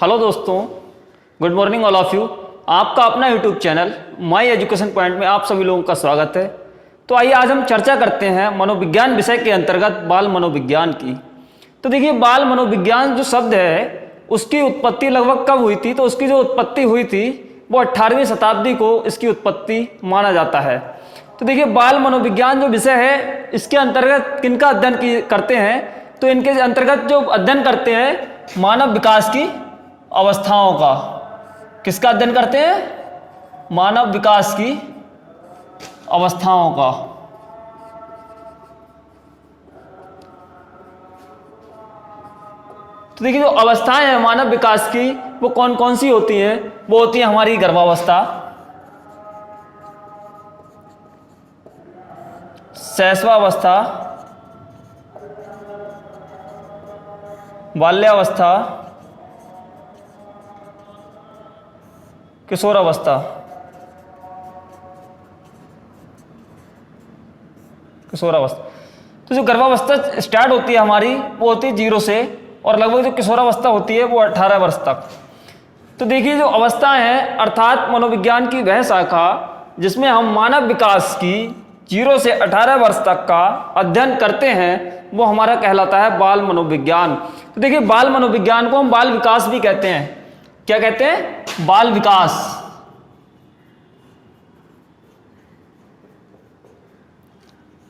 Hello दोस्तों, good morning all of you. आपका अपना YouTube channel my education point में आप सभी लोगों का स्वागत है। तो आइए आज हम चर्चा करते हैं मनोविज्ञान विषय के अंतर्गत बाल मनोविज्ञान की। तो देखिए, बाल मनोविज्ञान जो शब्द है उसकी उत्पत्ति लगभग कब हुई थी? तो उसकी जो उत्पत्ति हुई थी वो 18वीं शताब्दी को इसकी उत्पत्ति माना जाता है। तो देखिए, बाल मनोविज्ञान जो विषय है इसके अंतर्गत किनका अध्ययन करते हैं? तो इनके अंतर्गत जो अध्ययन करते हैं मानव विकास की अवस्थाओं का। किसका अध्ययन करते हैं? मानव विकास की अवस्थाओं का। तो देखिए, जो अवस्थाएं हैं मानव विकास की वो कौन कौन सी होती हैं? वो होती है हमारी गर्भावस्था, शैशवावस्था, बाल्यावस्था, किशोरावस्था। तो जो गर्भावस्था स्टार्ट होती है हमारी वो होती है 0 से, और लगभग जो किशोरावस्था होती है वो 18 वर्ष तक। तो देखिए, जो अवस्थाएं हैं अर्थात मनोविज्ञान की वह शाखा जिसमें हम मानव विकास की 0 से 18 वर्ष तक का अध्ययन करते हैं वो हमारा कहलाता है बाल मनोविज्ञान। तो देखिए, बाल मनोविज्ञान को हम बाल विकास भी कहते हैं। क्या कहते हैं? बाल विकास।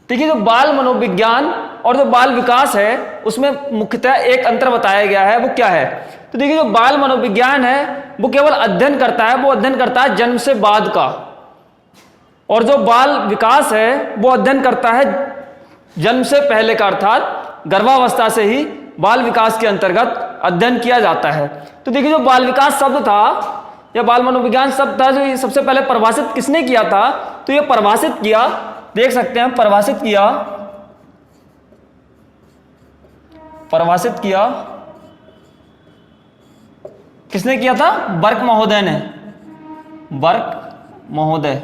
देखिए, जो बाल मनोविज्ञान और जो बाल विकास है उसमें मुख्यतः एक अंतर बताया गया है। वो क्या है? तो देखिए, जो बाल मनोविज्ञान है वो केवल अध्ययन करता है, वो अध्ययन करता है जन्म से बाद का, और जो बाल विकास है वो अध्ययन करता है जन्म से पहले का, अर्थात गर्भावस्था से ही बाल विकास के अंतर्गत अध्ययन किया जाता है। तो देखिए, जो बाल विकास शब्द था या बाल मनोविज्ञान शब्द था जो ये सबसे पहले परिभाषित किसने किया था? तो ये परिभाषित किया, देख सकते हैं, परिभाषित किया किसने किया था? बर्क महोदय ने। बर्क महोदय।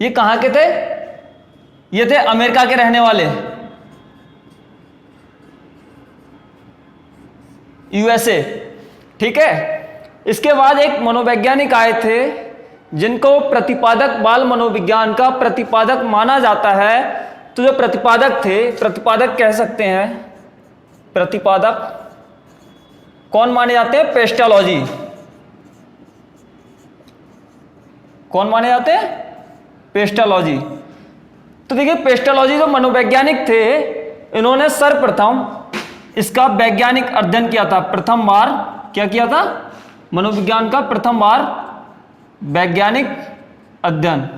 ये कहां के थे? ये थे अमेरिका के रहने वाले, यूएसए। ठीक है। इसके बाद एक मनोवैज्ञानिक आए थे जिनको प्रतिपादक, बाल मनोविज्ञान का प्रतिपादक माना जाता है। तो जो प्रतिपादक थे, प्रतिपादक कह सकते हैं, प्रतिपादक कौन माने जाते हैं? पेस्टोलॉजी। कौन माने जाते हैं? पेस्टोलॉजी। तो देखिए, पेस्टोलॉजी जो मनोवैज्ञानिक थे इन्होंने सर्वप्रथम इसका वैज्ञानिक अध्ययन किया था। प्रथम बार क्या किया था? मनोविज्ञान का प्रथम बार वैज्ञानिक अध्ययन।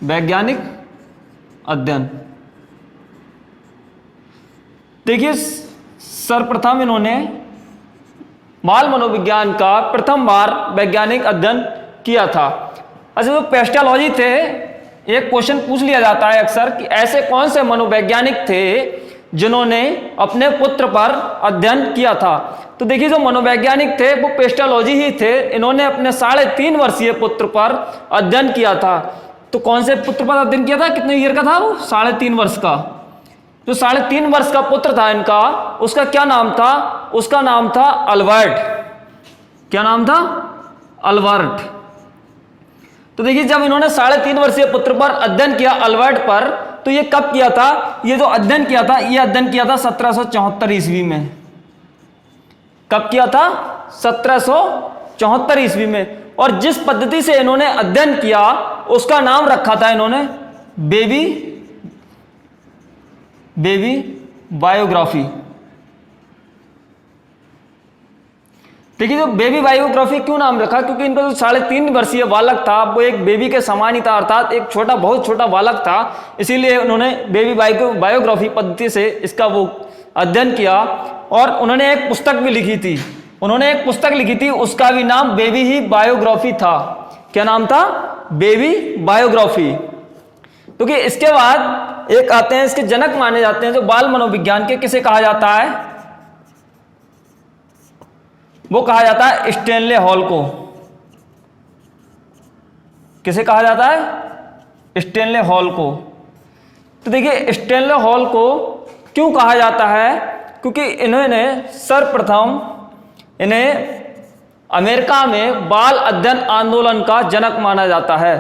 वैज्ञानिक अध्ययन। देखिए, सर्वप्रथम इन्होंने बाल मनोविज्ञान का प्रथम बार वैज्ञानिक अध्ययन किया था। अच्छा, जो पेस्टोलॉजी थे, एक क्वेश्चन पूछ लिया जाता है अक्सर कि ऐसे कौन से मनोवैज्ञानिक थे जिन्होंने अपने पुत्र पर अध्ययन किया था? तो देखिए, जो मनोवैज्ञानिक थे वो पेस्टोलॉजी ही थे। इन्होंने अपने 3.5 वर्षीय पुत्र पर अध्ययन किया था। तो कौन से पुत्र पर अध्ययन किया था? कितने ईयर का था वो? 3.5 वर्ष का। जो 3.5 वर्ष का पुत्र था इनका, उसका क्या नाम था? उसका नाम था अल्बर्ट। क्या नाम था? अल्बर्ट। तो देखिए, जब इन्होंने 3.5 वर्षीय पुत्र पर अध्ययन किया, अल्बर्ट पर, तो ये कब किया था? ये जो अध्ययन किया था, ये अध्ययन किया था 1774 ईस्वी में। कब किया था? 1774 ईस्वी में। और जिस पद्धति से इन्होंने अध्ययन किया उसका नाम रखा था इन्होंने बेबी बायोग्राफी। देखिए, जो बेबी बायोग्राफी क्यों नाम रखा? क्योंकि इनका जो 3.5 वर्षीय बालक था वो एक बेबी के समान ही था, अर्थात एक छोटा, बहुत छोटा बालक था। इसीलिए उन्होंने बेबी बायोग्राफी पद्धति से इसका वो अध्ययन किया। और उन्होंने एक पुस्तक भी लिखी थी, उसका भी नाम बेबी ही बायोग्राफी था। क्या नाम था? Baby biography. क्योंकि इसके बाद एक आते हैं, इसके जनक माने जाते हैं जो बाल मनोविज्ञान के, किसे कहा जाता है? वो कहा जाता है स्टैनले हॉल को। किसे कहा जाता है? स्टैनले हॉल को। तो देखिए, स्टैनले हॉल को क्यों कहा जाता है? क्योंकि इन्होंने सर्वप्रथम इन्हें अमेरिका में बाल अध्ययन आंदोलन का जनक माना जाता है।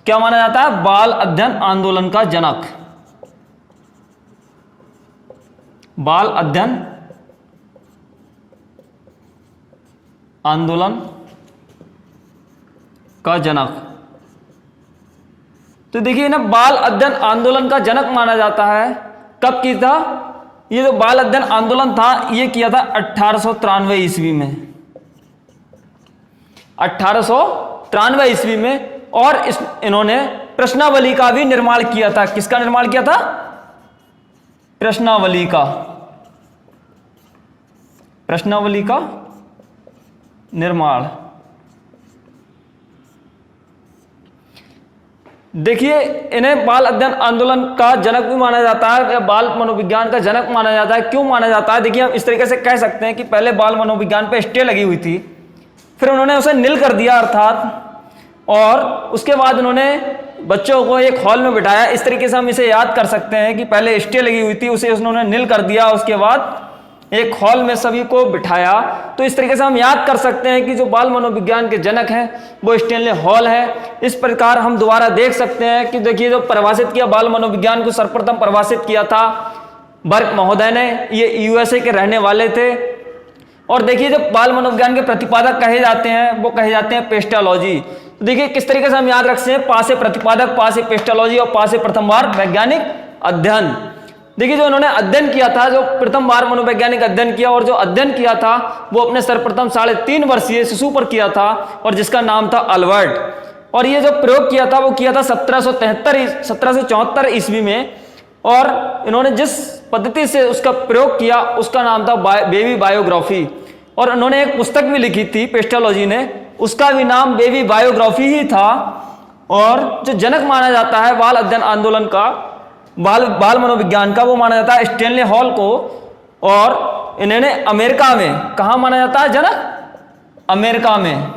क्या माना जाता है? बाल अध्ययन आंदोलन का जनक। बाल अध्ययन आंदोलन का जनक। तो देखिए ना, बाल अध्ययन आंदोलन का जनक माना जाता है। कब की था ये जो बाल अध्ययन आंदोलन था? ये किया था 1893 ईस्वी में, 1893 ईस्वी में। और इन्होंने प्रश्नावली का भी निर्माण किया था। किसका निर्माण किया था? प्रश्नावली का, प्रश्नावली का निर्माण। देखिए, इन्हें बाल अध्ययन आंदोलन का जनक भी माना जाता है या बाल मनोविज्ञान का जनक माना जाता है। क्यों माना जाता है? देखिए, हम इस तरीके से कह सकते हैं कि पहले बाल मनोविज्ञान पे स्टे लगी हुई थी, फिर उन्होंने उसे निल कर दिया अर्थात, और उसके बाद उन्होंने बच्चों को एक हॉल में बिठाया। इस तरीके से हम इसे याद कर सकते हैं कि पहले स्टे लगी हुई थी, उसे उन्होंने निल कर दिया, उसके बाद एक हॉल में सभी को बिठाया। तो इस तरीके से हम याद कर सकते हैं कि जो बाल मनोविज्ञान के जनक हैं वो स्टेनले हॉल है। इस प्रकार हम दोबारा देख सकते हैं कि देखिए, जो परिभाषित किया बाल मनोविज्ञान को, सर्वप्रथम परिभाषित किया था बर्क महोदय ने। ये यूएसए के रहने वाले थे। और देखिए, जो बाल मनोविज्ञान के प्रतिपादक कहे जाते हैं वो कहे जाते हैं पेस्टालॉजी। तो देखिए किस तरीके से हम याद रख सकते हैं, पा से प्रतिपादक, पा से पेस्टालॉजी और पा से प्रथम बार वैज्ञानिक अध्ययन। देखिए, जो इन्होंने अध्ययन किया था, जो प्रथम बार मनोवैज्ञानिक अध्ययन किया, और जो अध्ययन किया था वो अपने सर्वप्रथम 3.5 वर्षीय शिशु पर किया था, और जिसका नाम था अल्बर्ट। और ये जो प्रयोग किया था वो किया था 1774 ईस्वी में। और इन्होंने जिस पद्धति से उसका प्रयोग किया उसका नाम था बेबी बायोग्राफी। और उन्होंने एक पुस्तक भी लिखी थी पेस्टालॉजी ने, उसका भी नाम बेबी बायोग्राफी ही था। और जो जनक माना जाता है बाल अध्ययन आंदोलन का, बाल मनोविज्ञान का, वो माना जाता है स्टेनले हॉल को। और इन्होंने अमेरिका में, कहाँ माना जाता है जनक? अमेरिका में।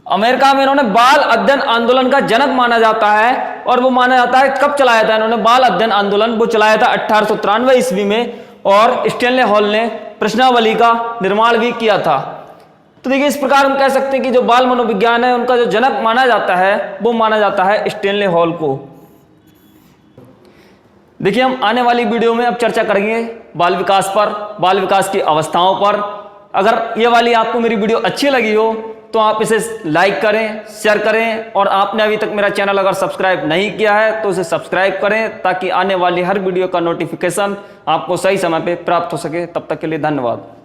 अमेरिका में इन्होंने बाल अध्ययन आंदोलन का जनक माना जाता है। और वो माना जाता है, कब चलाया था इन्होंने बाल अध्ययन आंदोलन? वो चलाया था 1893 ईस्वी में। और स्टेनले हॉल ने प्रश्नावली का निर्माण भी किया था। तो देखिए, इस प्रकार हम कह सकते हैं कि जो बाल मनोविज्ञान है उनका जो जनक माना जाता है वो माना जाता है स्टेनले हॉल को। देखिए, हम आने वाली वीडियो में अब चर्चा करेंगे बाल विकास पर, बाल विकास की अवस्थाओं पर। अगर ये वाली आपको मेरी वीडियो अच्छी लगी हो तो आप इसे लाइक करें, शेयर करें, और आपने अभी तक मेरा चैनल अगर सब्सक्राइब नहीं किया है तो उसे सब्सक्राइब करें, ताकि आने वाली हर वीडियो का नोटिफिकेशन आपको सही समय पे प्राप्त हो सके। तब तक के लिए धन्यवाद।